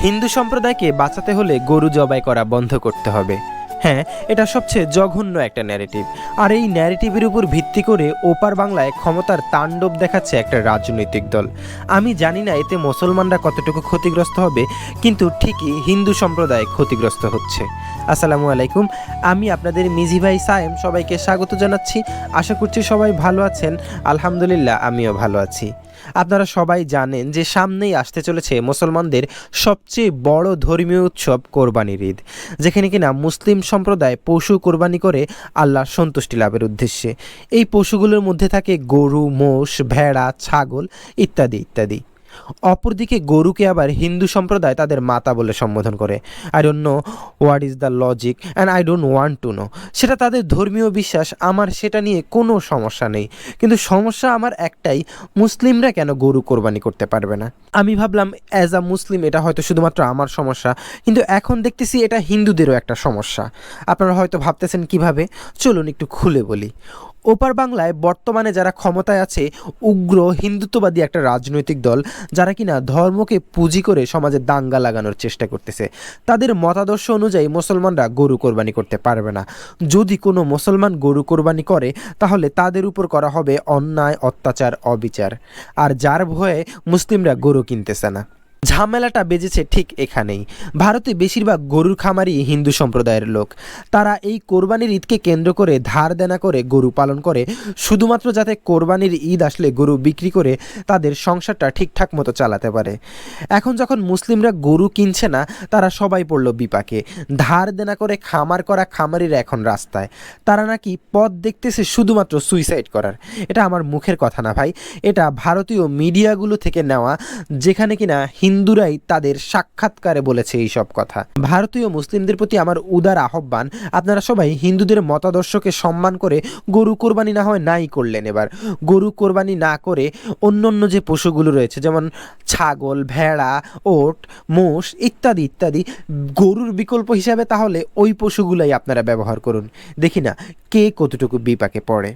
হিন্দু সম্প্রদায়কে বাঁচাতে হলে গরু জবাই করা বন্ধ করতে হবে। হ্যাঁ, এটা সবচেয়ে জঘন্য একটা ন্যারেটিভ। আর এই ন্যারেটিভের উপর ভিত্তি করে ওপার বাংলায় ক্ষমতার তাণ্ডব দেখাচ্ছে একটা রাজনৈতিক দল। আমি জানি না এতে মুসলমানরা কতটুকু ক্ষতিগ্রস্ত হবে, কিন্তু ঠিকই হিন্দু সম্প্রদায় ক্ষতিগ্রস্ত হচ্ছে। আসসালামু আলাইকুম, আমি আপনাদের মিজি ভাই সায়েম সবাইকে স্বাগত জানাচ্ছি। আশা করছি সবাই ভালো আছেন। আলহামদুলিল্লাহ, আমিও ভালো আছি। আপনারা সবাই জানেন যে সামনেই আসতে চলেছে মুসলমানদের সবচেয়ে বড় ধর্মীয় উৎসব কোরবানির ঈদ, যেখানে কিনা মুসলিম সম্প্রদায় পশু কোরবানি করে আল্লাহর সন্তুষ্টি লাভের উদ্দেশ্যে। এই পশুগুলোর মধ্যে থাকে গরু, মোষ, ভেড়া, ছাগল ইত্যাদি ইত্যাদি। অপরদিকে গরুকে আবার হিন্দু সম্প্রদায় তাদের মাতা বলে সম্বোধন করে। I don't know what is the logic and I don't want to know. সেটা তাদের ধর্মীয় বিশ্বাস, আমার সেটা নিয়ে কোনো সমস্যা নেই। কিন্তু সমস্যা আমার একটাই, মুসলিমরা কেন গরু কোরবানি করতে পারবে না? আমি ভাবলাম অ্যাজ আ মুসলিম এটা হয়তো শুধুমাত্র আমার সমস্যা, কিন্তু এখন দেখতেছি এটা হিন্দুদেরও একটা সমস্যা। আপনারা হয়তো ভাবতেছেন কিভাবে, চলুন একটু খুলে বলি। ওপার বাংলায় বর্তমানে যারা ক্ষমতায় আছে উগ্র হিন্দুত্ববাদী একটা রাজনৈতিক দল, যারা কিনা ধর্মকে পুঁজি করে সমাজে দাঙ্গা লাগানোর চেষ্টা করতেছে। তাদের মতাদর্শ অনুযায়ী মুসলমানরা গরু কোরবানি করতে পারবে না। যদি কোনো মুসলমান গরু কোরবানি করে তাহলে তাদের উপর করা হবে অন্যায়, অত্যাচার, অবিচার। আর যার ভয়ে মুসলিমরা গরু কিনতেছে না। ঝামেলাটা বেজেছে ঠিক এখানেই। ভারতে বেশিরভাগ গরুর খামারই হিন্দু সম্প্রদায়ের লোক। তারা এই কোরবানির ঈদকে কেন্দ্র করে ধার দেনা করে গরু পালন করে, শুধুমাত্র যাতে কোরবানির ঈদ আসলে গরু বিক্রি করে তাদের সংসারটা ঠিকঠাক মতো চালাতে পারে। এখন যখন মুসলিমরা গরু কিনছে না, তারা সবাই পড়ল বিপাকে। ধার দেনা করে খামার করা খামারিরা এখন রাস্তায়। তারা নাকি পথ দেখতেছে শুধুমাত্র সুইসাইড করার। এটা আমার মুখের কথা না ভাই, এটা ভারতীয় মিডিয়াগুলো থেকে নেওয়া, যেখানে কিনা হিন্দুরাই তাদের সাক্ষাৎকারে বলেছে এই সব কথা। ভারতীয় মুসলিমদের প্রতি আমার উদার আহ্বান, আপনারা সবাই হিন্দুদের মতাদর্শকে সম্মান করে গরু কোরবানি না হয় নাই করলেন, এবার গরু কোরবানি না করে অন্য যে পশুগুলো রয়েছে যেমন ছাগল, ভেড়া, ওট, মোষ ইত্যাদি ইত্যাদি গরুর বিকল্প হিসাবে তাহলে ওই পশুগুলাই আপনারা ব্যবহার করুন। দেখি না কে কতটুকু বিপাকে পড়ে।